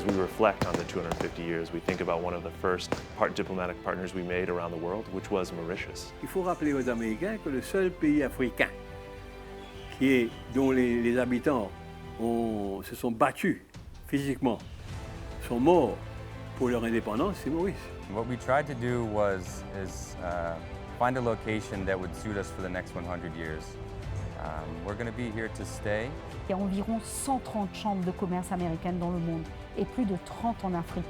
As we reflect on the 250 years, we think about one of the first diplomatic partners we made around the world, which was Mauritius. Il faut rappeler aux Américains que le seul pays africain dont les habitants se sont battus physiquement, sont morts pour leur indépendance, c'est Maurice. What we tried to do is find a location that would suit us for the next 100 years. We're going to be here to stay. Il y a environ 130 chambres de commerce américaines dans le monde et plus de 30 en Afrique.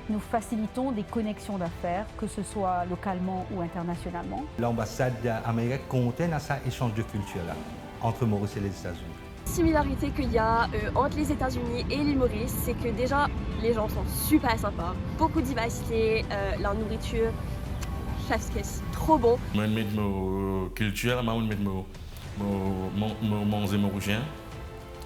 Nous facilitons des connexions d'affaires, que ce soit localement ou internationalement. L'ambassade américaine comptait dans cet échange de culture là, entre Maurice et les États-Unis. La similarité qu'il y a entre les États-Unis et l'île Maurice, c'est que déjà, les gens sont super sympas, beaucoup de vivacité, la nourriture, chef's kiss, trop bon. Je mets ma culture, je mets manger marocain.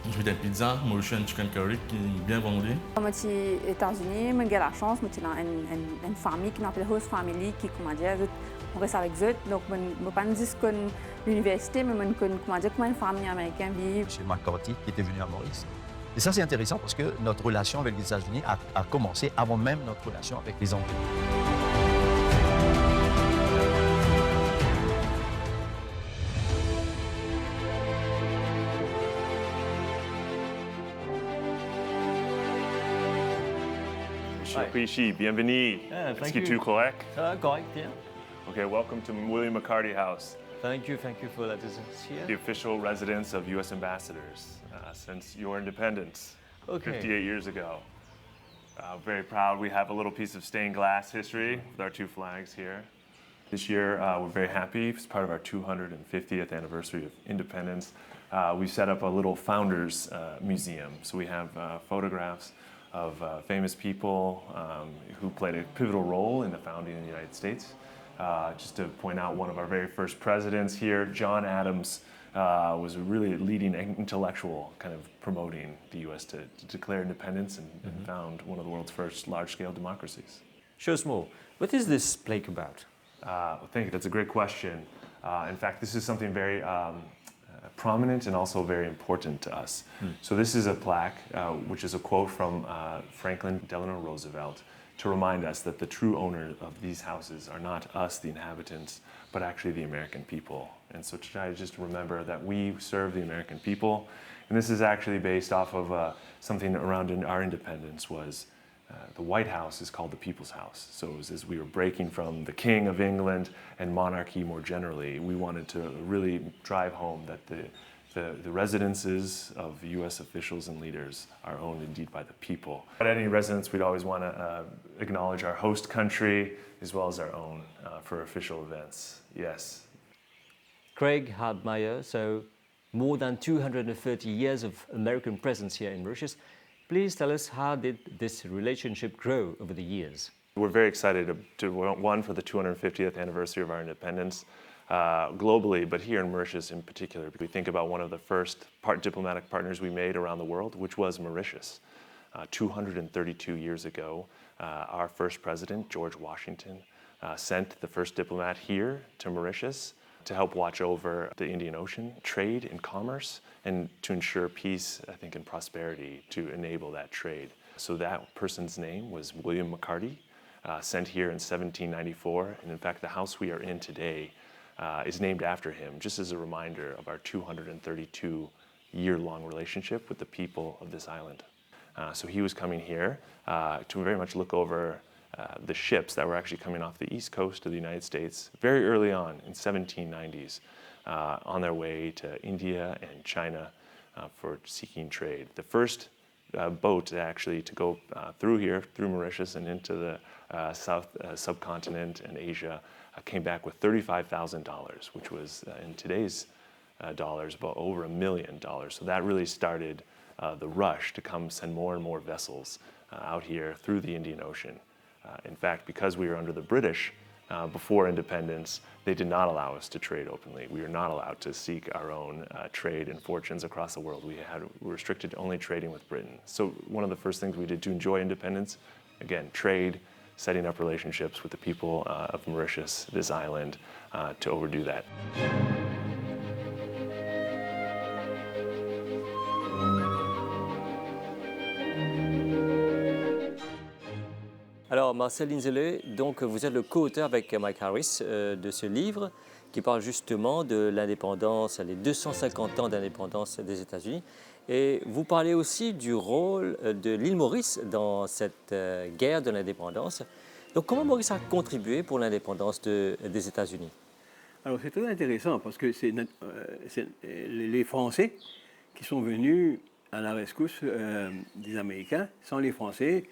Je fais des pizzas, Mauritian chicken curry qui est bien vendu. Quand je suis aux États-Unis, j'ai la chance, je suis dans une famille qui s'appelle Host Family, qui, comment dire, on reste avec eux. Donc, je ne peux pas dire que l'université, mais je connais comment une famille américaine vit. C'est McCarthy qui était venu à Maurice. Et ça, c'est intéressant parce que notre relation avec les États-Unis a commencé avant même notre relation avec les Anglais. Rishi, bienvenue. Thank Est-ce que you. tu correct? Correct, yeah. Okay, welcome to William McCarty House, Thank you for letting us the here. official residence of U.S. ambassadors since your independence Okay. 58 years ago. Very proud. We have a little piece of stained glass history with our two flags here. This year, we're very happy. It's part of our 250th anniversary of independence. We set up a little founders museum. So we have photographs of famous people who played a pivotal role in the founding of the United States. Just to point out one of our very first presidents here, John Adams, was a really leading intellectual kind of promoting the U.S. to declare independence and found one of the world's first large-scale democracies. Show us more. What is this plaque about? Thank you. That's a great question. In fact, this is something very prominent and also very important to us. So this is a plaque, which is a quote from Franklin Delano Roosevelt, to remind us that the true owner of these houses are not us, the inhabitants, but actually the American people. And so to try to just remember that we serve the American people. And this is actually based off of something around our independence was the White House is called the People's House. So it was as we were breaking from the King of England and monarchy more generally, we wanted to really drive home that the residences of U.S. officials and leaders are owned indeed by the people. At any residence, we'd always want to acknowledge our host country as well as our own for official events. Yes. Craig Hardmeyer, so more than 230 years of American presence here in Mauritius. Please tell us, how did this relationship grow over the years? We're very excited to one, for the 250th anniversary of our independence globally, but here in Mauritius in particular. We think about one of the first diplomatic partners we made around the world, which was Mauritius. 232 years ago, our first president, George Washington, sent the first diplomat here to Mauritius to help watch over the Indian Ocean, trade and commerce, and to ensure peace, I think, and prosperity to enable that trade. So that person's name was William McCarty, sent here in 1794. And in fact, the house we are in today is named after him, just as a reminder of our 232-year-long relationship with the people of this island. So he was coming here to very much look over the ships that were actually coming off the east coast of the United States very early on in 1790s on their way to India and China for seeking trade. The first boat actually to go through here, through Mauritius and into the South subcontinent and Asia came back with $35,000, which was in today's dollars about over $1 million. So that really started the rush to come send more and more vessels out here through the Indian Ocean. In fact, because we were under the British before independence, they did not allow us to trade openly. We were not allowed to seek our own trade and fortunes across the world. We were restricted to only trading with Britain. So one of the first things we did to enjoy independence, again, trade, setting up relationships with the people of Mauritius, this island, to overdo that. Alors, Marcel Inzelé, donc vous êtes le co-auteur avec Mike Harris de ce livre qui parle justement de l'indépendance, les 250 ans d'indépendance des États-Unis. Et vous parlez aussi du rôle de l'île Maurice dans cette guerre de l'indépendance. Donc, comment Maurice a contribué pour l'indépendance des États-Unis? Alors, c'est très intéressant parce que c'est les Français qui sont venus à la rescousse des Américains. Sans les Français,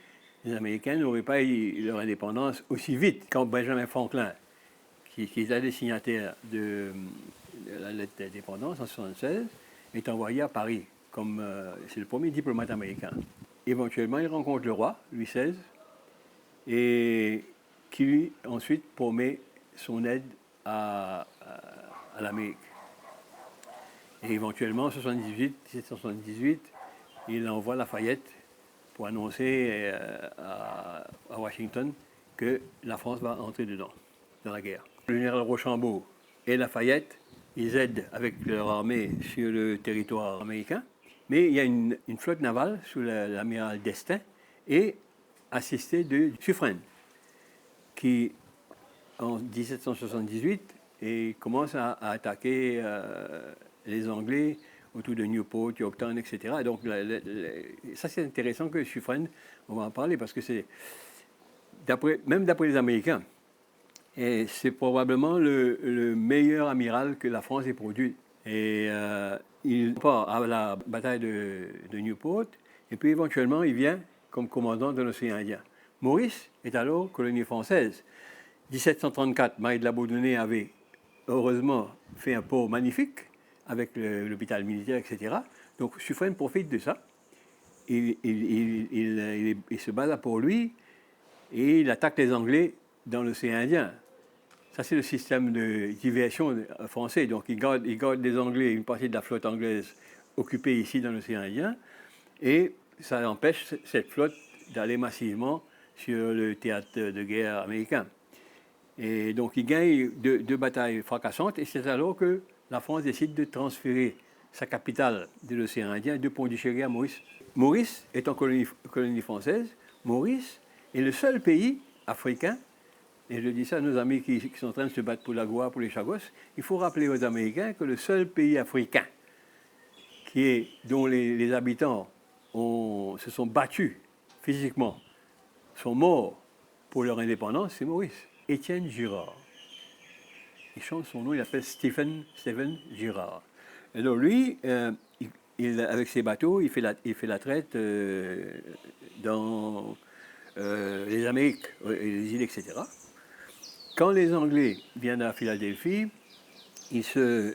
les Américains n'auraient pas eu leur indépendance aussi vite. Quand Benjamin Franklin, qui est un des signataires de la lettre d'indépendance en 1976, est envoyé à Paris comme c'est le premier diplomate américain. Éventuellement, il rencontre le roi, Louis XVI, et qui lui ensuite promet son aide à l'Amérique. Et éventuellement, en 1778, il envoie Lafayette pour annoncer à Washington que la France va entrer dedans, dans la guerre. Le général Rochambeau et Lafayette, ils aident avec leur armée sur le territoire américain, mais il y a une flotte navale sous l'amiral d'Estaing et assistée de Suffren, qui, en 1778, commence à attaquer les Anglais autour de Newport, Yorktown, etc. Donc, ça, c'est intéressant que Suffren, on va en parler, parce que c'est, même d'après les Américains, et c'est probablement le meilleur amiral que la France ait produit. Et il part à la bataille de Newport, et puis éventuellement, il vient comme commandant de l'océan Indien. Maurice est alors colonie française. 1734, Marie de la Bourdonnais avait heureusement fait un port magnifique avec l'hôpital militaire, etc. Donc Suffren profite de ça. Il se bat là pour lui et il attaque les Anglais dans l'océan Indien. Ça, c'est le système de diversion français. Donc il garde les Anglais, une partie de la flotte anglaise occupée ici dans l'océan Indien, et ça empêche cette flotte d'aller massivement sur le théâtre de guerre américain. Et donc, il gagne deux batailles fracassantes, et c'est alors que la France décide de transférer sa capitale de l'océan Indien de Pondichéry à Maurice. Maurice est en colonie française. Maurice est le seul pays africain, et je dis ça à nos amis qui sont en train de se battre pour la gloire, pour les Chagos, il faut rappeler aux Américains que le seul pays africain dont les habitants se sont battus physiquement, sont morts pour leur indépendance, c'est Maurice. Étienne Girard. Il change son nom, il appelle Stephen Girard. Alors lui, avec ses bateaux, il fait la traite dans les Amériques, les îles, etc. Quand les Anglais viennent à Philadelphie, en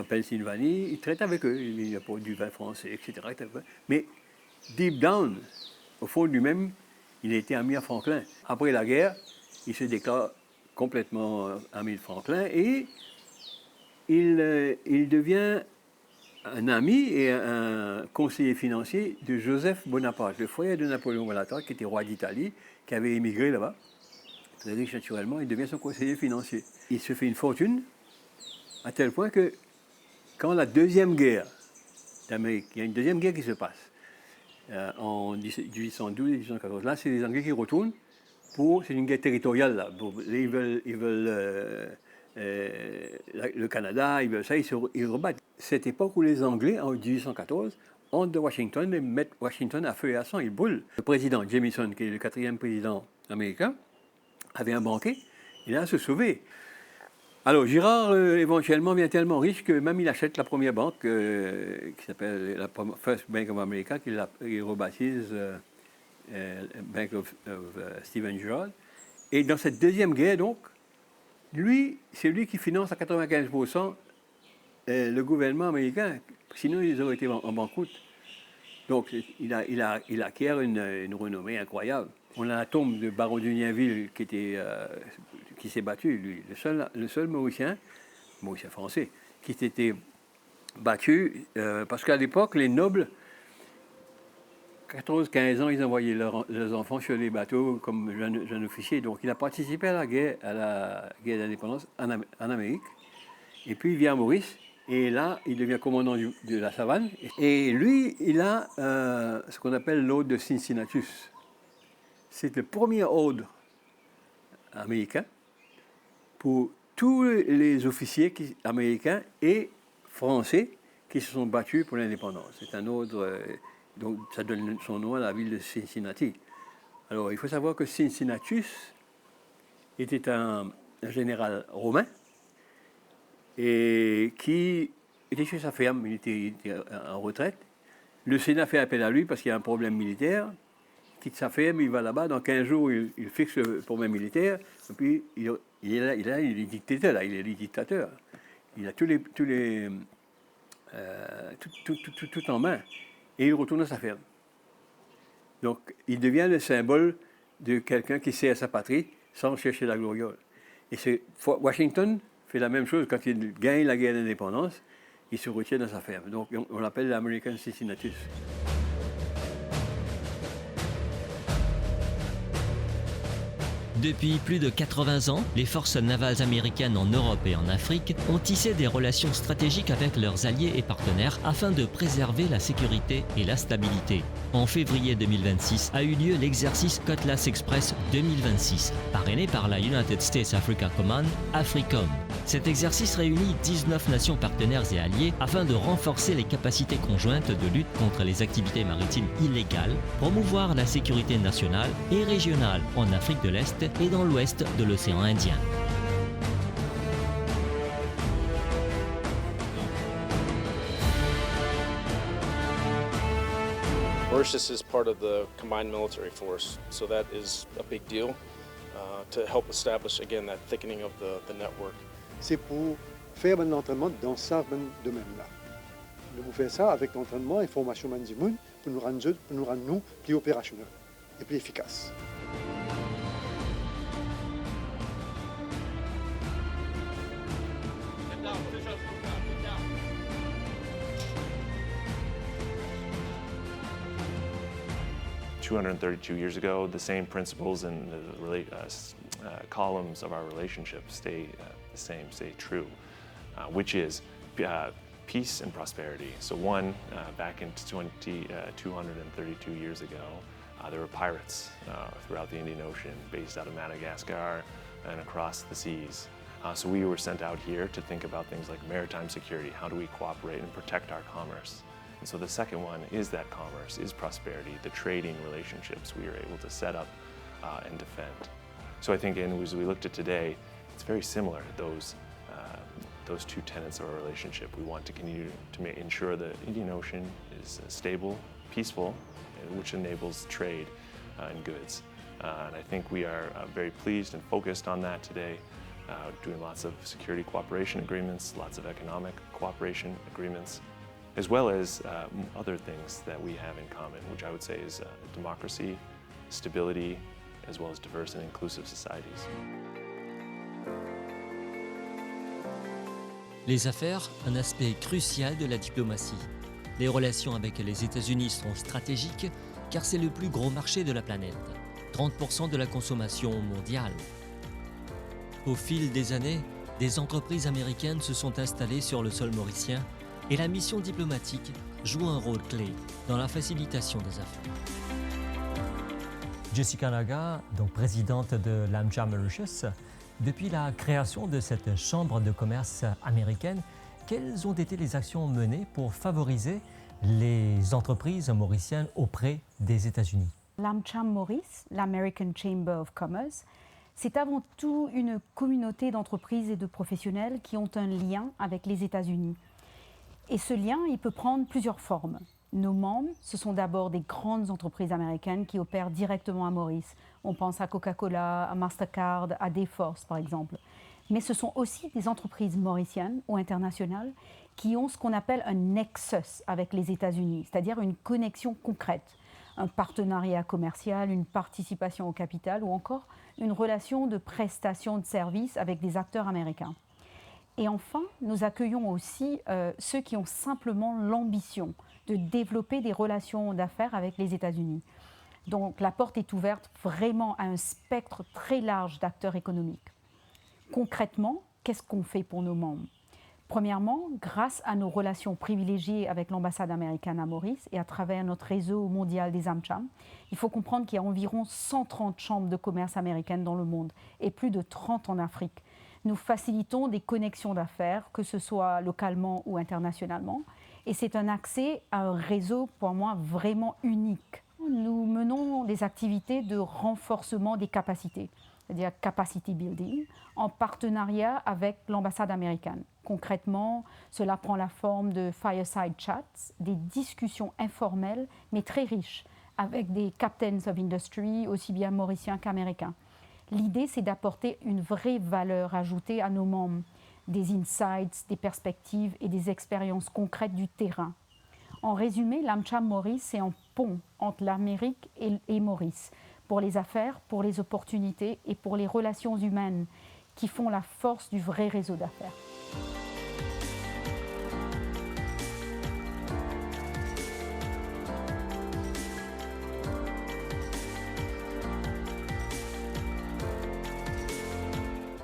Pennsylvanie, ils traitent avec eux. Il y a du vin français, etc. Mais deep down, au fond de lui-même, il a été ami à Franklin. Après la guerre, il se déclare complètement ami de Franklin et il devient un ami et un conseiller financier de Joseph Bonaparte, le frère de Napoléon Bonaparte, qui était roi d'Italie, qui avait émigré là-bas. Très riche naturellement, il devient son conseiller financier. Il se fait une fortune à tel point que quand la deuxième guerre d'Amérique, il y a une deuxième guerre qui se passe, en 1812-1814. Là, c'est les Anglais qui retournent c'est une guerre territoriale. Là. Ils veulent le Canada, ils veulent ça, ils rebattent. Cette époque où les Anglais, en 1814, entrent de Washington et mettent Washington à feu et à sang, ils brûlent. Le président Jameson, qui est le 4e président américain, avait un banquet, il a à se sauver. Alors, Girard, éventuellement, devient tellement riche que même il achète la première banque, qui s'appelle la First Bank of America, qu'il rebaptise Bank of Stephen Girard. Et dans cette deuxième guerre, donc, c'est lui qui finance à 95% le gouvernement américain. Sinon, ils auraient été en banqueroute. Donc, il acquiert une renommée incroyable. On a la tombe de baron d'Unionville qui s'est battu, lui, le seul Mauricien français, qui s'était battu, parce qu'à l'époque, les nobles, 14-15 ans, ils envoyaient leurs enfants sur les bateaux comme jeunes officiers. Donc, il a participé à la guerre d'indépendance en Amérique. Et puis, il vient à Maurice, et là, il devient commandant de la Savane. Et lui, il a ce qu'on appelle l'ordre de Cincinnatus. c'est le premier ordre américain pour tous les officiers américains et français qui se sont battus pour l'indépendance. C'est un ordre, donc ça donne son nom à la ville de Cincinnati. Alors il faut savoir que Cincinnatus était un général romain et qui était chez sa ferme, il était en retraite. Le Sénat fait appel à lui parce qu'il y a un problème militaire. Il quitte sa ferme, il va là-bas, dans 15 jours, il fixe le problème militaire, et puis il est dictateur, là, il est le dictateur. Il a tout en main, et il retourne à sa ferme. Donc, il devient le symbole de quelqu'un qui sert sa patrie sans chercher la gloriole. Et Washington fait la même chose quand il gagne la guerre d'indépendance, il se retient dans sa ferme. Donc, on l'appelle l'American Cincinnatus. Depuis plus de 80 ans, les forces navales américaines en Europe et en Afrique ont tissé des relations stratégiques avec leurs alliés et partenaires afin de préserver la sécurité et la stabilité. En février 2026 a eu lieu l'exercice Cutlass Express 2026, parrainé par la United States Africa Command, AFRICOM. Cet exercice réunit 19 nations partenaires et alliées afin de renforcer les capacités conjointes de lutte contre les activités maritimes illégales, promouvoir la sécurité nationale et régionale en Afrique de l'Est et dans l'ouest de l'océan Indien. Mauritius is part of the combined military force, so that is a big deal to help establish again that thickening of the network. C'est pour faire un entraînement dans ce domaine-là. Nous faisons ça avec l'entraînement et formation management pour nous rendre plus opérationnels et plus efficaces. "232 years ago, the same principles and the columns of our relationship stay the same, stay true, which is peace and prosperity." So one, back in 232 years ago, there were pirates throughout the Indian Ocean, based out of Madagascar and across the seas. So we were sent out here to think about things like maritime security. How do we cooperate and protect our commerce? And so the second one is that commerce, is prosperity, the trading relationships we are able to set up and defend. So I think as we looked at today, it's very similar to those two tenets of our relationship. We want to continue to ensure the Indian Ocean is stable, peaceful, which enables trade in goods. And I think we are very pleased and focused on that today, doing lots of security cooperation agreements, lots of economic cooperation agreements, as well as other things that we have in common, which I would say is democracy, stability, as well as diverse and inclusive societies. Les affaires, un aspect crucial de la diplomatie. Les relations avec les États-Unis sont stratégiques car c'est le plus gros marché de la planète, 30% de la consommation mondiale. Au fil des années, des entreprises américaines se sont installées sur le sol mauricien et la mission diplomatique joue un rôle clé dans la facilitation des affaires. Jessica Naga, donc présidente de l'AmCham Mauritius, depuis la création de cette chambre de commerce américaine, quelles ont été les actions menées pour favoriser les entreprises mauriciennes auprès des États-Unis? L'AmCham Maurice, l'American Chamber of Commerce, c'est avant tout une communauté d'entreprises et de professionnels qui ont un lien avec les États-Unis. Et ce lien, il peut prendre plusieurs formes. Nos membres, ce sont d'abord des grandes entreprises américaines qui opèrent directement à Maurice. On pense à Coca-Cola, à Mastercard, à Dayforce par exemple. Mais ce sont aussi des entreprises mauriciennes ou internationales qui ont ce qu'on appelle un nexus avec les États-Unis, c'est-à-dire une connexion concrète, un partenariat commercial, une participation au capital ou encore une relation de prestation de services avec des acteurs américains. Et enfin, nous accueillons aussi ceux qui ont simplement l'ambition de développer des relations d'affaires avec les États-Unis. Donc la porte est ouverte vraiment à un spectre très large d'acteurs économiques. Concrètement, qu'est-ce qu'on fait pour nos membres? Premièrement, grâce à nos relations privilégiées avec l'ambassade américaine à Maurice et à travers notre réseau mondial des AmCham, il faut comprendre qu'il y a environ 130 chambres de commerce américaines dans le monde et plus de 30 en Afrique. Nous facilitons des connexions d'affaires, que ce soit localement ou internationalement, et c'est un accès à un réseau pour moi vraiment unique. Nous menons des activités de renforcement des capacités, c'est-à-dire capacity building, en partenariat avec l'ambassade américaine. Concrètement, cela prend la forme de fireside chats, des discussions informelles mais très riches, avec des captains of industry, aussi bien mauriciens qu'américains. L'idée, c'est d'apporter une vraie valeur ajoutée à nos membres, des insights, des perspectives et des expériences concrètes du terrain. En résumé, l'AmCham Maurice, c'est un pont entre l'Amérique et Maurice, pour les affaires, pour les opportunités et pour les relations humaines qui font la force du vrai réseau d'affaires.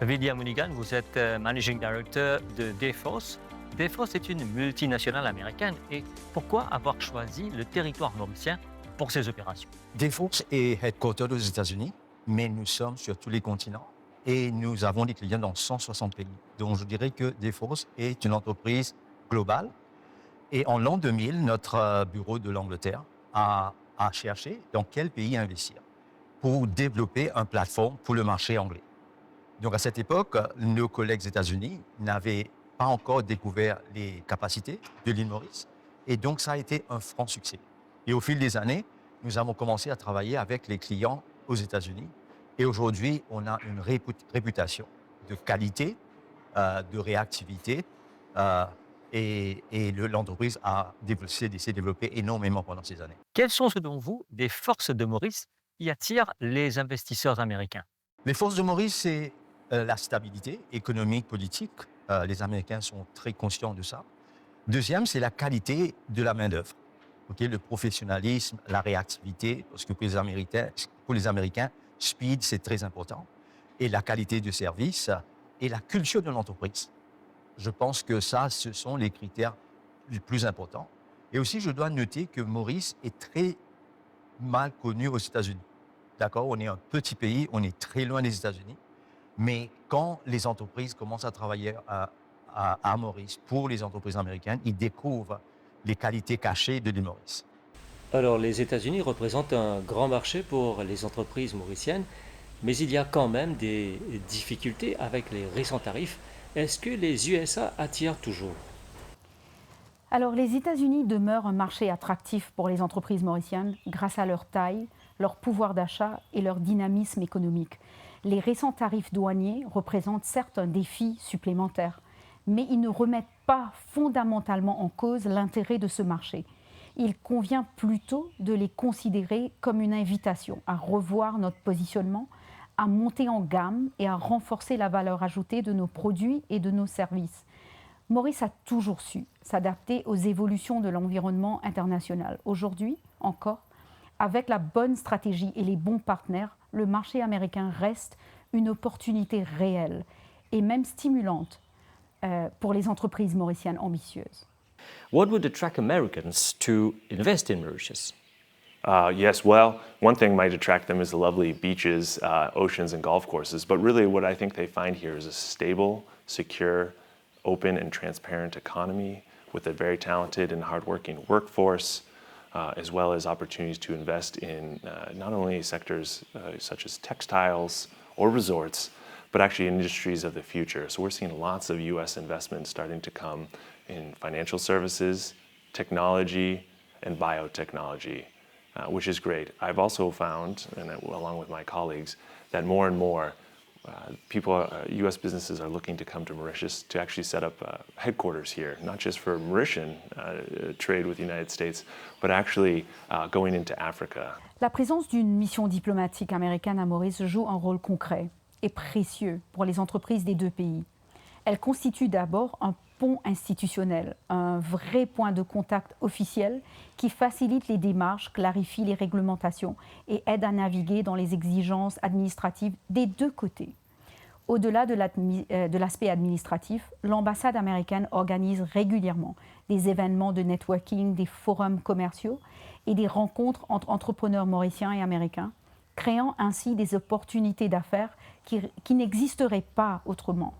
Vidya Munigan, vous êtes Managing Director de Dayforce. Dayforce est une multinationale américaine. Et pourquoi avoir choisi le territoire mauricien pour ses opérations? Dayforce est headquartered aux États-Unis, mais nous sommes sur tous les continents et nous avons des clients dans 160 pays. Donc je dirais que Dayforce est une entreprise globale. Et en l'an 2000, notre bureau de l'Angleterre a cherché dans quel pays investir pour développer une plateforme pour le marché anglais. Donc à cette époque, nos collègues États-Unis n'avaient pas encore découvert les capacités de l'île Maurice. Et donc ça a été un franc succès. Et au fil des années, nous avons commencé à travailler avec les clients aux États-Unis. Et aujourd'hui, on a une réputation de qualité, de réactivité. Et l'entreprise s'est développée énormément pendant ces années. Quelles sont, selon vous, des forces de Maurice qui attirent les investisseurs américains? Les forces de Maurice, c'est la stabilité économique, politique. Les Américains sont très conscients de ça. Deuxième, c'est la qualité de la main-d'œuvre. Le professionnalisme, la réactivité, parce que pour les Américains, speed, c'est très important. Et la qualité de service et la culture de l'entreprise. Je pense que ça, ce sont les critères les plus importants. Et aussi, je dois noter que Maurice est très mal connu aux États-Unis. D'accord, on est un petit pays, on est très loin des États-Unis. Mais quand les entreprises commencent à travailler à Maurice pour les entreprises américaines, ils découvrent les qualités cachées de l'île Maurice. Alors, les États-Unis représentent un grand marché pour les entreprises mauriciennes, mais il y a quand même des difficultés avec les récents tarifs. Est-ce que les USA attirent toujours? Alors, les États-Unis demeurent un marché attractif pour les entreprises mauriciennes grâce à leur taille, leur pouvoir d'achat et leur dynamisme économique. Les récents tarifs douaniers représentent certes un défi supplémentaire, mais ils ne remettent pas fondamentalement en cause l'intérêt de ce marché. Il convient plutôt de les considérer comme une invitation à revoir notre positionnement, à monter en gamme et à renforcer la valeur ajoutée de nos produits et de nos services. Maurice a toujours su s'adapter aux évolutions de l'environnement international. Aujourd'hui, encore, avec la bonne stratégie et les bons partenaires, le marché américain reste une opportunité réelle et même stimulante pour les entreprises mauriciennes ambitieuses. What would attract Americans to invest in Mauritius? Yes, well, one thing might attract them is the lovely beaches, oceans, and golf courses. But really what I think they find here is a stable, secure, open, and transparent economy with a very talented and hardworking workforce, as well as opportunities to invest in not only sectors such as textiles or resorts, but actually industries of the future. So we're seeing lots of U.S. investments starting to come in financial services, technology, and biotechnology, which is great. I've also found, and along with my colleagues, that more and more U.S. businesses are looking to come to Mauritius to actually set up headquarters here, not just for Mauritian trade with the United States, but actually going into Africa. La présence d'une mission diplomatique américaine à Maurice joue un rôle concret et précieux pour les entreprises des deux pays. Elle constitue d'abord un pont institutionnel, un vrai point de contact officiel qui facilite les démarches, clarifie les réglementations et aide à naviguer dans les exigences administratives des deux côtés. Au-delà de l'aspect administratif, l'ambassade américaine organise régulièrement des événements de networking, des forums commerciaux et des rencontres entre entrepreneurs mauriciens et américains, créant ainsi des opportunités d'affaires qui n'existeraient pas autrement.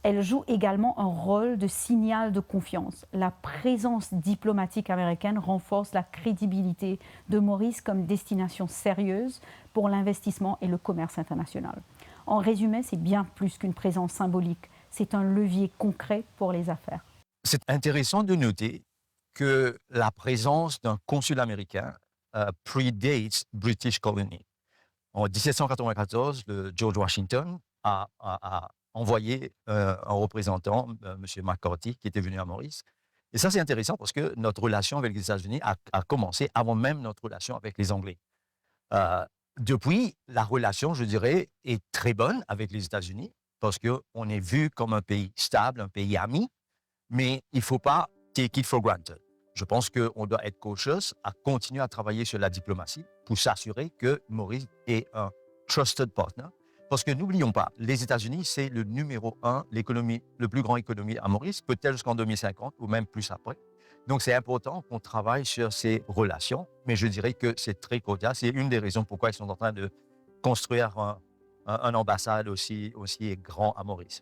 Elle joue également un rôle de signal de confiance. La présence diplomatique américaine renforce la crédibilité de Maurice comme destination sérieuse pour l'investissement et le commerce international. En résumé, c'est bien plus qu'une présence symbolique, c'est un levier concret pour les affaires. C'est intéressant de noter que la présence d'un consul américain predates British Colony. En 1794, George Washington a envoyé un représentant, M. McCarthy, qui était venu à Maurice. Et ça, c'est intéressant parce que notre relation avec les États-Unis a commencé avant même notre relation avec les Anglais. Depuis, la relation, je dirais, est très bonne avec les États-Unis parce qu'on est vu comme un pays stable, un pays ami, mais il ne faut pas take it for granted. Je pense qu'on doit être cautious à continuer à travailler sur la diplomatie pour s'assurer que Maurice est un trusted partner. Parce que n'oublions pas, les États-Unis, c'est le numéro 1, le plus grand économie à Maurice, peut-être jusqu'en 2050 ou même plus après. Donc, c'est important qu'on travaille sur ces relations, mais je dirais que c'est très cordial. C'est une des raisons pourquoi ils sont en train de construire un ambassade aussi grand à Maurice.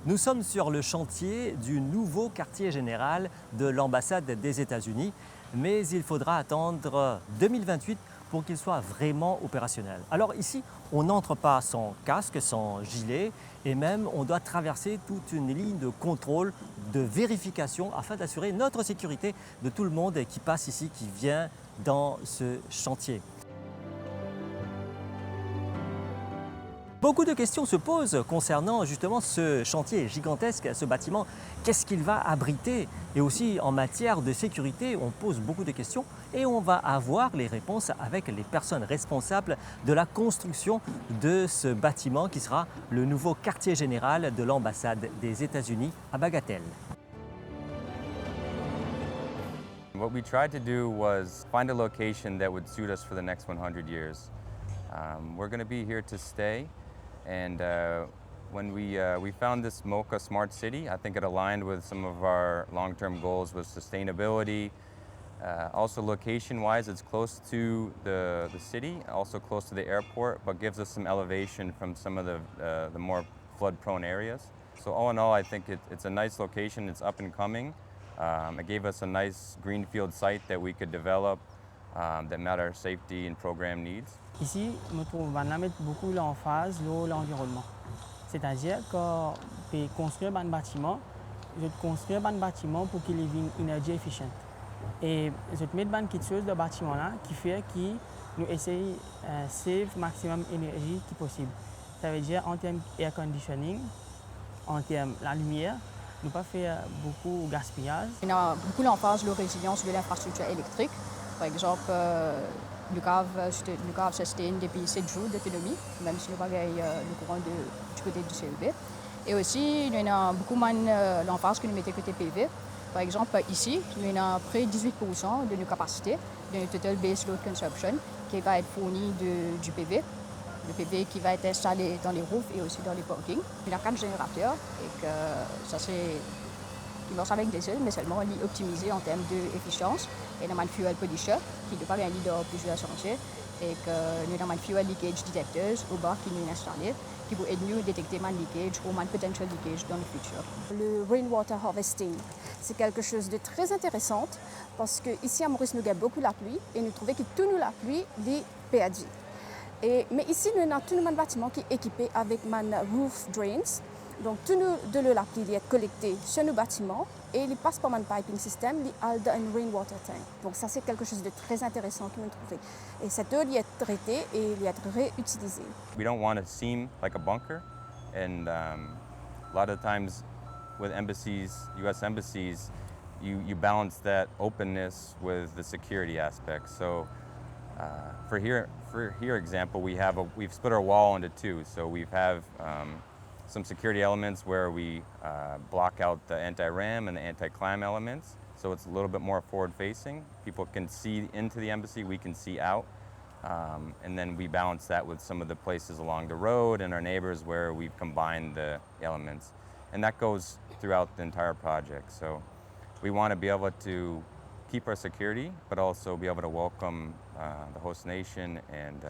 Nous sommes sur le chantier du nouveau quartier général de l'ambassade des États-Unis, mais il faudra attendre 2028 pour qu'il soit vraiment opérationnel. Alors ici, on n'entre pas sans casque, sans gilet, et même on doit traverser toute une ligne de contrôle, de vérification afin d'assurer notre sécurité de tout le monde qui passe ici, qui vient dans ce chantier. Beaucoup de questions se posent concernant justement ce chantier gigantesque, ce bâtiment. Qu'est-ce qu'il va abriter? Et aussi en matière de sécurité, on pose beaucoup de questions et on va avoir les réponses avec les personnes responsables de la construction de ce bâtiment qui sera le nouveau quartier général de l'ambassade des États-Unis à Bagatelle. What we tried to do was find a location that would suit us for the next 100 years. We're going to be here to stay. And when we found this Mocha Smart City, I think it aligned with some of our long-term goals with sustainability. Also location-wise, it's close to the city, also close to the airport, but gives us some elevation from some of the more flood-prone areas. So all in all, I think it's a nice location, it's up and coming. It gave us a nice greenfield site that we could develop that met our safety and program needs. Ici, nous trouvons mettre beaucoup l'emphase sur l'environnement. C'est-à-dire qu'on peut construire un bâtiment, pour qu'il soit énergie efficient. Et je mets quelque chose de bâtiment là qui fait que nous essayons de save maximum d'énergie qui possible. Ça veut dire en termes air conditioning, en termes de la lumière, nous pas faire beaucoup de gaspillage. On a beaucoup l'emphase sur la résilience de l'infrastructure électrique. Par exemple, nous avons sustain depuis 7 jours d'autonomie, même si nous n'avons pas le courant du côté du CEB. Et aussi, nous avons beaucoup l'emphase que nous mettons côté PV. Par exemple, ici, nous avons près de 18% de nos capacités, de notre total base load consumption, qui va être fourni du PV. Le PV qui va être installé dans les roofs et aussi dans les parkings. Il y a 4 générateurs et que ça c'est qui marche avec diesel, mais seulement optimisé en termes d'efficience. Et nous avons un fuel pollution qui ne peut pas gagner dans plusieurs chantiers et que nous avons un fuel leakage detectors au bas qui nous est installé qui peut aider nous à détecter un leakage ou un potential leakage dans le futur. Le rainwater harvesting, c'est quelque chose de très intéressant parce qu'ici à Maurice, nous avons beaucoup la pluie et nous trouvons que tout nous la pluie des PAD. Mais ici, nous avons tout un bâtiment qui est équipé avec roof drains. Donc, tout de l'eau la pluie est collectée sur nos bâtiments et il passe par un piping system, il a un rainwater tank. Donc, ça, c'est quelque chose de très intéressant que nous trouvons. Et cette eau est traitée et elle est réutilisée. We don't want to seem like a bunker. And a lot of times with embassies, U.S. embassies, you balance that openness with the security aspect. So for here example, we've split our wall into two. So we have some security elements where we block out the anti-ram and the anti-climb elements. So it's a little bit more forward-facing. People can see into the embassy, we can see out. And then we balance that with some of the places along the road and our neighbors where we've combined the elements. And that goes throughout the entire project. So we want to be able to keep our security, but also be able to welcome the host nation and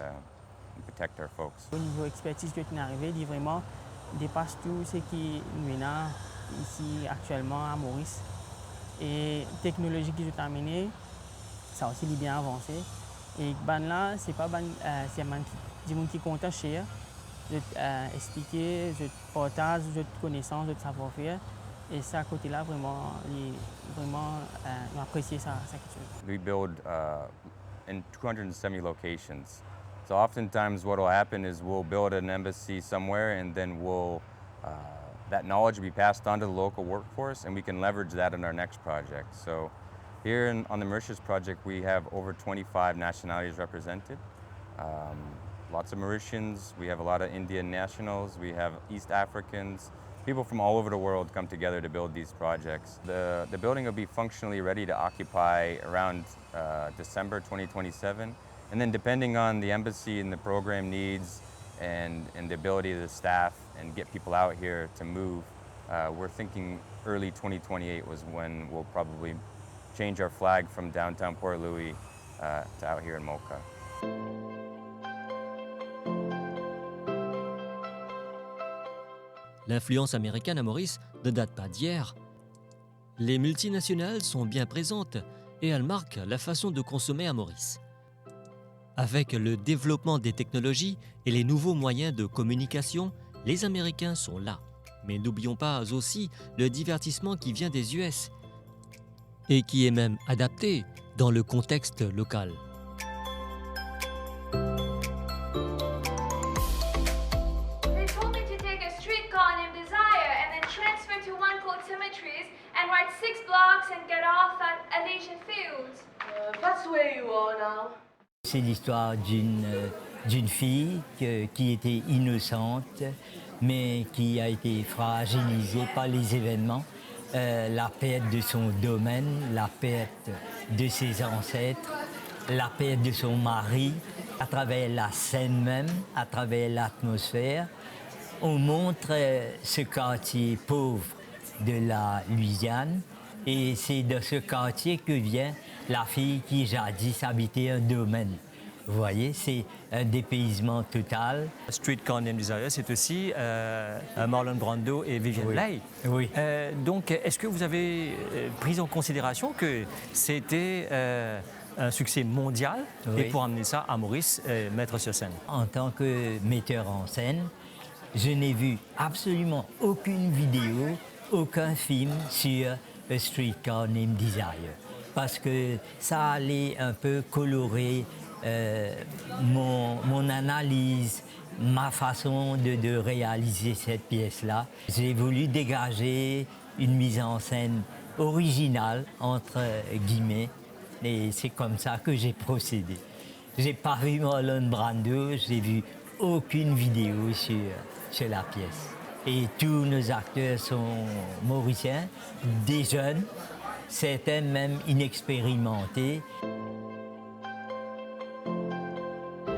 protect our folks. Au niveau expertise que tu es arrivé, il vraiment dépasse tout ce qui nous a ici actuellement à Maurice. Et technologie qui est amenée, ça aussi est bien avancé. Et ban là, c'est pas ban, c'est des gens qui comptent cher, de expliquer, de partage, de connaissances, de savoir-faire. Et ça, côté-là, vraiment, apprécier ça. We build in 270 locations. So oftentimes what will happen is we'll build an embassy somewhere and then that knowledge will be passed on to the local workforce and we can leverage that in our next project. So here on the Mauritius project, we have over 25 nationalities represented. Lots of Mauritians, we have a lot of Indian nationals, we have East Africans. People from all over the world come together to build these projects. The building will be functionally ready to occupy around December 2027. And then depending on the embassy and the program needs and the ability of the staff and get people out here to move, we're thinking early 2028 was when we'll probably change our flag from downtown Port Louis to out here in Mocha. L'influence américaine à Maurice ne date pas d'hier. Les multinationales sont bien présentes et elles marquent la façon de consommer à Maurice. Avec le développement des technologies et les nouveaux moyens de communication, les Américains sont là. Mais n'oublions pas aussi le divertissement qui vient des US et qui est même adapté dans le contexte local. They told me to take a streetcar named Desire and then transfer to one called Symmetries and ride 6 blocks and get off at Elysian Fields. That's where you are now. C'est l'histoire d'une fille qui était innocente, mais qui a été fragilisée par les événements, la perte de son domaine, la perte de ses ancêtres, la perte de son mari. À travers la scène même, à travers l'atmosphère, on montre ce quartier pauvre de la Louisiane. Et c'est de ce quartier que vient la fille qui jadis habitait un domaine. Vous voyez, c'est un dépaysement total. Streetcar Named Desire, c'est aussi Marlon Brando et Vivien Leigh. Oui. Donc, est-ce que vous avez pris en considération que c'était un succès mondial et pour amener ça à Maurice, mettre sur scène? En tant que metteur en scène, je n'ai vu absolument aucune vidéo, aucun film sur A Streetcar Named Desire, parce que ça allait un peu colorer mon analyse, ma façon de réaliser cette pièce-là. J'ai voulu dégager une mise en scène originale, entre guillemets, et c'est comme ça que j'ai procédé. J'ai pas vu Marlon Brando, j'ai vu aucune vidéo sur la pièce. Et tous nos acteurs sont mauriciens, des jeunes, certains même inexpérimentés.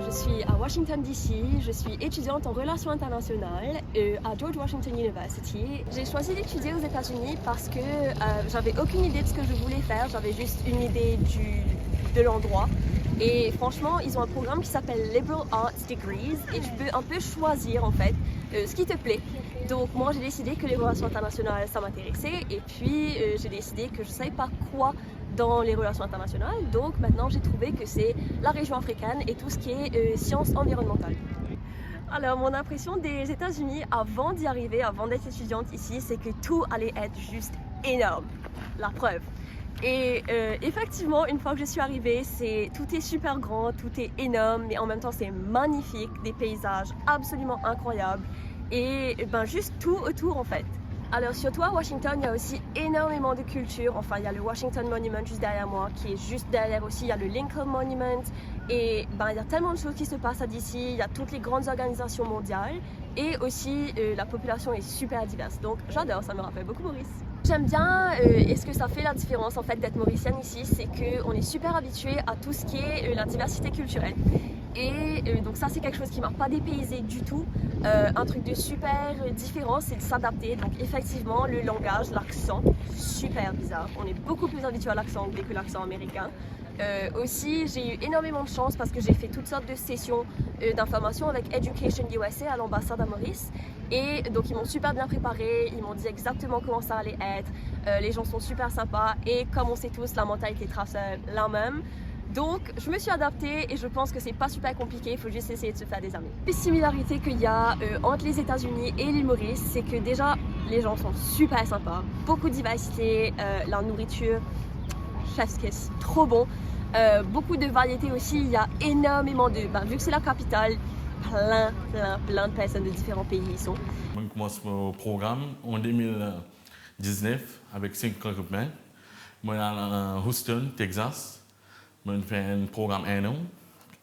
Je suis à Washington DC, je suis étudiante en relations internationales à George Washington University. J'ai choisi d'étudier aux États-Unis parce que j'avais aucune idée de ce que je voulais faire, j'avais juste une idée de l'endroit. Et franchement, ils ont un programme qui s'appelle Liberal Arts Degrees et tu peux un peu choisir en fait ce qui te plaît. Donc moi j'ai décidé que les relations internationales ça m'intéressait et puis j'ai décidé que je ne savais pas quoi dans les relations internationales. Donc maintenant j'ai trouvé que c'est la région africaine et tout ce qui est sciences environnementales. Alors mon impression des États-Unis avant d'y arriver, avant d'être étudiante ici, c'est que tout allait être juste énorme. La preuve. Et effectivement, une fois que je suis arrivée, tout est super grand, tout est énorme, mais en même temps c'est magnifique, des paysages absolument incroyables et juste tout autour en fait. Alors surtout à Washington, il y a aussi énormément de culture. Enfin, il y a le Washington Monument juste derrière moi, qui est juste derrière aussi. Il y a le Lincoln Monument Et il y a tellement de choses qui se passent à DC, il y a toutes les grandes organisations mondiales et aussi la population est super diverse. Donc j'adore, ça me rappelle beaucoup Maurice. J'aime bien et ce que ça fait la différence en fait d'être mauricienne ici, c'est qu'on est super habitué à tout ce qui est la diversité culturelle. Et donc ça c'est quelque chose qui m'a pas dépaysé du tout. Un truc de super différent, c'est de s'adapter. Donc effectivement le langage, l'accent, super bizarre. On est beaucoup plus habitué à l'accent anglais que l'accent américain. Aussi, j'ai eu énormément de chance parce que j'ai fait toutes sortes de sessions d'information avec Education USA à l'ambassade à Maurice. Et donc ils m'ont super bien préparé, ils m'ont dit exactement comment ça allait être. Les gens sont super sympas et comme on sait tous, la mentalité trace la même. Donc je me suis adaptée et je pense que c'est pas super compliqué, il faut juste essayer de se faire des amis. Les similarités qu'il y a entre les États-Unis et l'île Maurice, c'est que déjà les gens sont super sympas, beaucoup de diversité, la nourriture, chef's kiss, trop bon. Beaucoup de variétés aussi, il y a énormément de... vu que c'est la capitale, plein de personnes de différents pays y sont. On commence mon programme en 2019 avec 5 copains. Moi, à Houston, Texas. On fait un programme 1 an,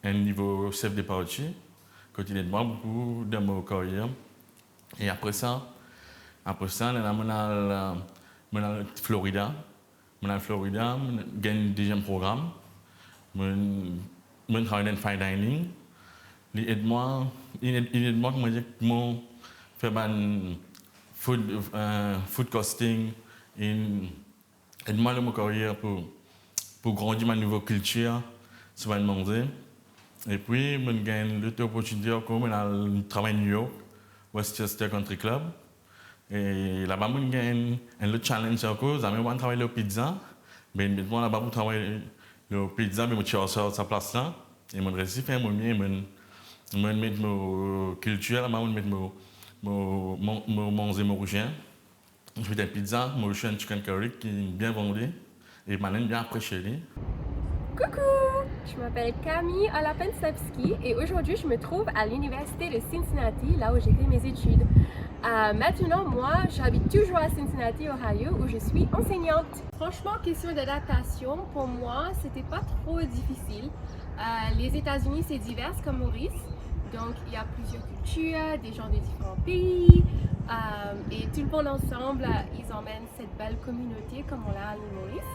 un niveau chef de parti, quotidiennement, beaucoup de mon carrière. Et après ça, on a Florida. En Florida, j'ai un deuxième programme. Je travaille dans le fine dining. Il aide moi comment faire un food costing. Il aide moi dans ma carrière pour grandir ma nouvelle culture sur le manger. Et puis, je gagne l'autre opportunité comme je travaille à New York, Westchester Country Club. Et là-bas, je gagne un autre challenge à cause. Je travaille la pizza. Mais maintenant, là-bas, je travaille la pizza, mais je suis sur sa place là. Et je réussis à faire mon mieux. Je mets ma culture, je mets mon manger mauricien. Je fais des pizzas, je fais un chicken curry qui est bien vendu. Et je m'aime bien apprécié. Coucou, je m'appelle Camille Alapensevski et aujourd'hui je me trouve à l'université de Cincinnati, là où j'ai fait mes études. Maintenant, moi, j'habite toujours à Cincinnati, Ohio, où je suis enseignante. Franchement, question d'adaptation, pour moi, c'était pas trop difficile. Les États-Unis, c'est divers comme Maurice, donc il y a plusieurs cultures, des gens de différents pays, et tout le monde ensemble, ils emmènent cette belle communauté comme on l'a à l'île Maurice.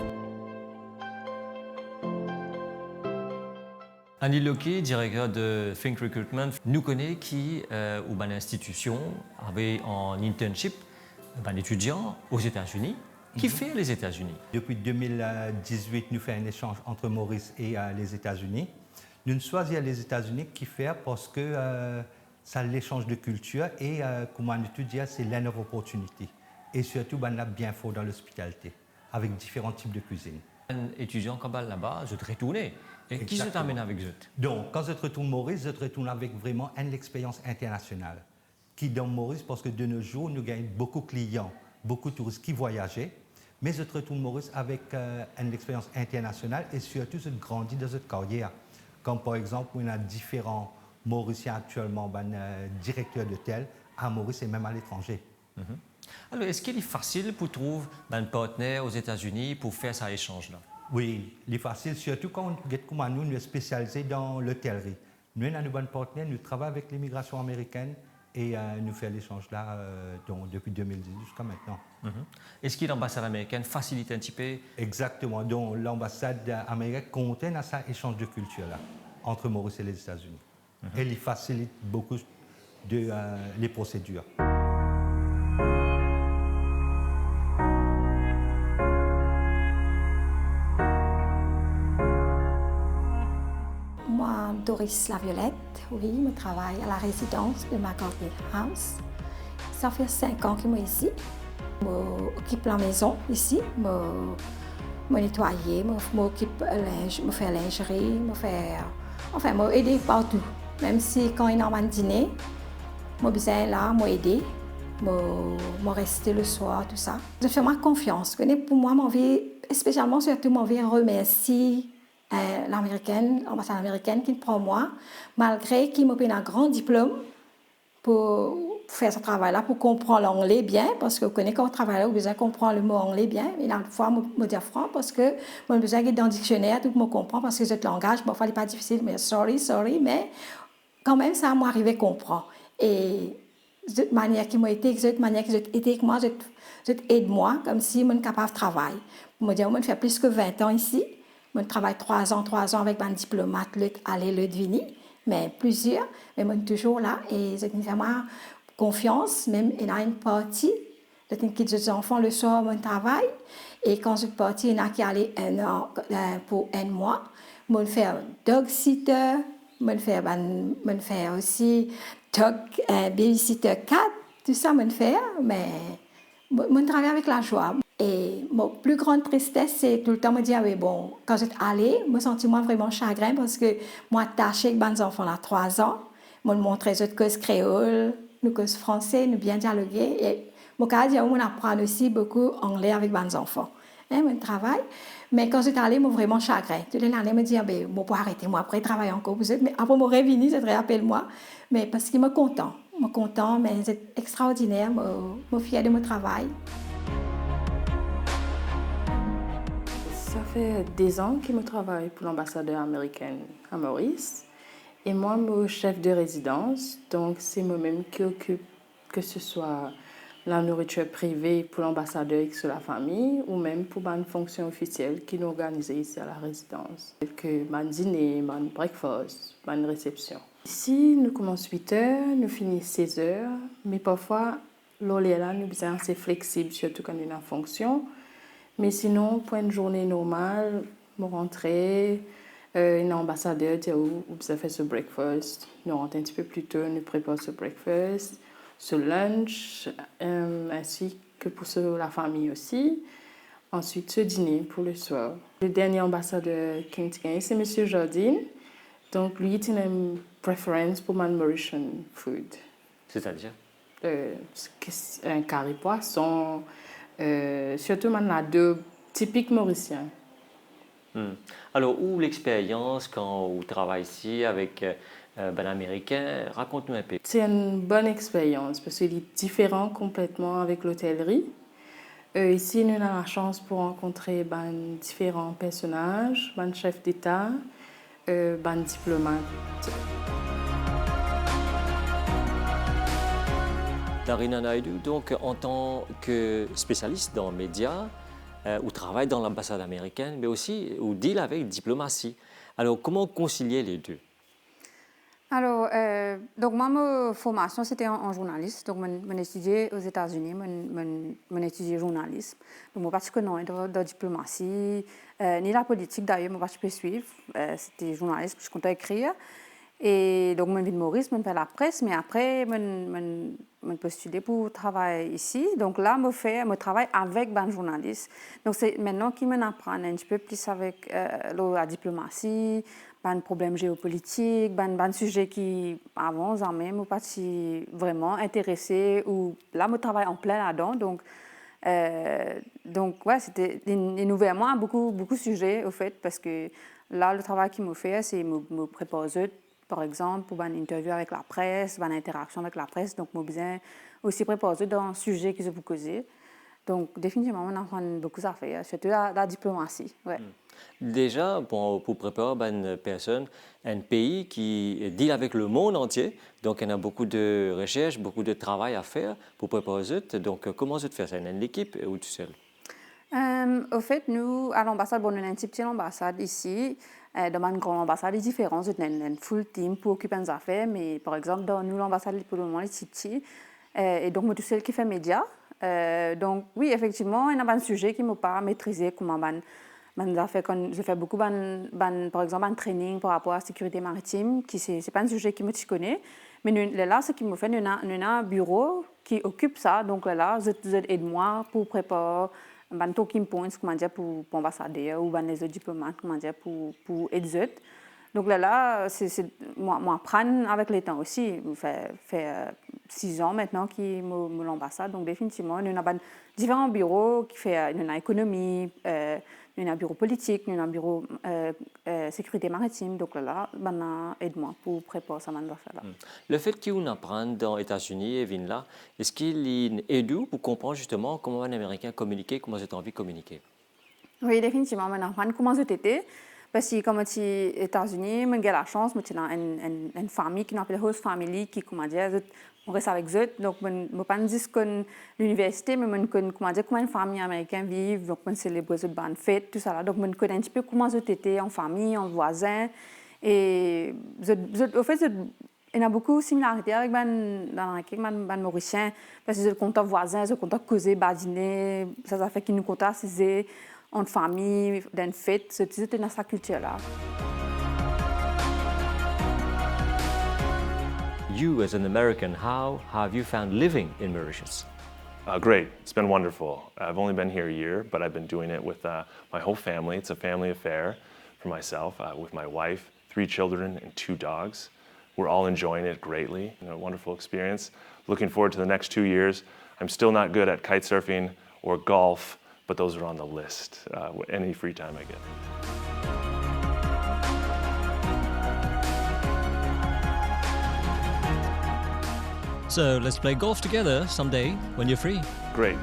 Andy Locke, directeur de Think Recruitment, nous connaît qui, ou une institution, avait en internship un étudiant aux États-Unis qui fait les États-Unis. Depuis 2018, nous faisons un échange entre Maurice et les États-Unis. Nous choisissons les États-Unis qui fait parce que ça l'échange de culture et, comme on étudie, c'est l'une opportunité. Et surtout, on a bien fort dans l'hospitalité, avec différents types de cuisine. Un étudiant comme là-bas, je te retourne. Et qui se t'amène avec eux? Donc, quand je te retourne Maurice, je te retourne avec vraiment une expérience internationale. Qui dans Maurice, parce que de nos jours, nous gagnons beaucoup de clients, beaucoup de touristes qui voyageaient. Mais je te retourne Maurice avec une expérience internationale et surtout, je grandis dans cette carrière. Comme par exemple, on a différents Mauriciens actuellement, directeurs d'hôtel à Maurice et même à l'étranger. Alors, est-ce qu'il est facile pour trouver un partenaire aux États-Unis pour faire cet échange-là? Oui, il est facile, surtout quand nous sommes spécialisés dans l'hôtellerie. Nous avons un bon partenaire, nous travaillons avec l'immigration américaine et nous faisons l'échange là depuis 2010 jusqu'à maintenant. Est-ce que l'ambassade américaine facilite un petit peu? Exactement, donc l'ambassade américaine contient cet échange de culture là, entre Maurice et les États-Unis. Et il facilite beaucoup les procédures. Doris Laviolette, oui, je travaille à la résidence de McCartney House. Ça fait 5 ans que je suis ici. Je m'occupe de la maison ici, je nettoie, je m'occupe de faire lingerie, enfin, je aide partout. Même si quand il y a un dîner, je besoin là, je aide, je reste le soir, tout ça. Je fais ma confiance. Pour moi, ma vie, spécialement surtout, ma vie remercie l'ambassade américaine qui prend moi, malgré qu'il m'a payé un grand diplôme pour pour faire ce travail-là, pour comprendre l'anglais bien, parce que vous connaissez quand on travaille là, vous avez besoin de comprendre le mot anglais bien. Et là, fois, je me dis franc, parce que moi, j'ai besoin d'être dans le dictionnaire, tout le monde comprend, parce que ce langage, parfois, il n'est pas difficile, mais sorry, mais quand même, ça m'arrive à comprendre. Et de manière qui m'a été, de manière qui été avec moi, je aide moi, comme si je suis capable de travailler. Je me dis, je fais plus que 20 ans ici. Je travaille 3 ans avec un diplomate, aller le deviner, mais plusieurs, mais je suis toujours là et je fais moi confiance, même il y a une partie, je dis que enfants le soir, je travaille, et quand je suis partie, il y en a qui allaient pour un mois. Je fais dog sitter, je fais aussi dog babysitter cat, tout ça, je fais, mais je travaille avec la joie. Et ma plus grande tristesse, c'est tout le temps me dire, oui, bon, quand j'étais allée, je me sentais vraiment chagrin parce que moi, attaché avec mes enfants à 3 ans, je me montrais que cause créole, nous cause français, nous bien dialoguer. Et mon cas, on apprend aussi beaucoup anglais avec mes enfants. Mon travail. Mais quand j'étais allée, je me vraiment chagrin. Toute l'année, je me disais, ben, je peux arrêter, moi, après, travailler encore. Mais après, je me réunis, je appelle-moi. Mais parce qu'il me content. Je suis content, mais c'est extraordinaire. Je suis fière de mon travail. Ça fait 10 ans que je travaille pour l'ambassadeur américain à Maurice. Et moi, je suis chef de résidence. Donc, c'est moi-même qui occupe que ce soit la nourriture privée pour l'ambassadeur et sur la famille, ou même pour une fonction officielle qui nous organise ici à la résidence. Que un dîner, un breakfast, une réception. Ici, nous commençons 8 heures, nous finissons 16 heures, mais parfois, là, nous sommes assez flexibles, surtout quand on est en fonction. Mais sinon, pour une journée normale, je rentre, un ambassadeur dit où vous avez fait ce breakfast. Nous rentrons un petit peu plus tôt, nous préparons ce breakfast, ce lunch, ainsi que pour la famille aussi. Ensuite, ce dîner pour le soir. Le dernier ambassadeur qui c'est M. Jardine. Donc, lui, il a une préférence pour ma Mauritian food. C'est-à-dire un curry poisson, surtout maintenant deux typiques mauriciens. Alors, où l'expérience quand vous travaillez ici avec un Américain, raconte-nous un peu. C'est une bonne expérience parce qu'il est différent complètement avec l'hôtellerie. Ici, nous avons la chance pour rencontrer différents personnages, chefs d'État, diplomates. Darina Naidu, donc en tant que spécialiste dans les médias, ou travaille dans l'ambassade américaine, mais aussi ou deal avec diplomatie. Alors, comment concilier les deux? Alors, donc moi, ma formation, c'était en journaliste. Donc, j'ai étudié aux États-Unis, j'ai étudié journalisme. Donc, moi, parce que non, dans la diplomatie, ni la politique d'ailleurs, moi, je peux suivre. C'était journaliste, je comptais écrire. Et donc, je vis de Maurice, je fais la presse, mais après, je postulé pour travailler ici. Donc là, je travaille avec des journalistes. Donc, c'est maintenant qu'ils m'apprennent un petit peu plus avec la diplomatie, des problèmes géopolitiques, des sujets qui, avant, même, pas si vraiment intéressés. Ou là, je travaille en plein là-dedans. Donc ouais, c'était une ouvertement beaucoup de sujets, au fait, parce que là, le travail qu'ils me fait, c'est me préposer, par exemple, pour une interview avec la presse, une interaction avec la presse. Donc, je besoin aussi préposer dans un sujet que je vous cause. Donc, définitivement, on apprend beaucoup à faire, surtout la diplomatie. Ouais. Déjà, pour préparer une personne, un pays qui deal avec le monde entier, donc il y a beaucoup de recherches, beaucoup de travail à faire pour préparer ça. Donc, comment ça te fait? C'est une équipe ou tout seul? Au fait, nous, à l'ambassade, on a une petite ambassade ici. Dans une grande ambassade, il y a différence. On a une full team pour occuper nos affaires, mais par exemple, dans nous, l'ambassade, pour le moment, est petite. Et donc, moi, tout seul qui fait médias. Donc, oui, effectivement, il y a un sujet qui ne m'a pas maîtrisé, comment je fais beaucoup, par exemple, un training par rapport à la sécurité maritime, qui c'est pas un sujet qui me connaît. Mais là, ce qui me fait, nous avons un bureau qui occupe ça. Donc là, je aide moi pour préparer un talking points, comment dire, pour l'ambassadeur ou les autres diplomates, comment dire, pour aider. Donc là, moi apprendre avec le temps aussi. Ça fait 6 ans maintenant que je l'ambassade. Donc définitivement, nous avons différents bureaux qui fait une économie, un bureau politique, un bureau sécurité maritime. Donc là, aide-moi pour préparer ça. Le fait qu'on apprenne dans les États-Unis et vienne là, est-ce qu'il aide pour comprendre justement comment un Américain communique, comment j'ai envie de communiquer? Oui, définitivement. Je apprends comment c'était. Parce que comme aux États-Unis, j'ai la chance, j'ai une famille qui s'appelle host family, qui, comment dire, on reste avec eux. Donc, je ne peux pas dire que l'université, mais je connais comment une famille américaine vit, donc je célèbre les bonnes fêtes, tout ça là. Donc, je connais un petit peu comment c'était en famille, en voisin. Et au fait, il y a beaucoup de similarités avec les Mauriciens, parce que je compte voisin, je compte causer, badiner, ça fait qu'ils nous comptent assiser en famille, dans une fête, c'était dans sa culture-là. You, as an American, how have you found living in Mauritius? Great. It's been wonderful. I've only been here a year, but I've been doing it with my whole family. It's a family affair for myself, with my wife, 3 children, and 2 dogs. We're all enjoying it greatly. A wonderful experience. Looking forward to the next 2 years. I'm still not good at kite surfing or golf, but those are on the list, any free time I get. So let's play golf together someday when you're free. Great.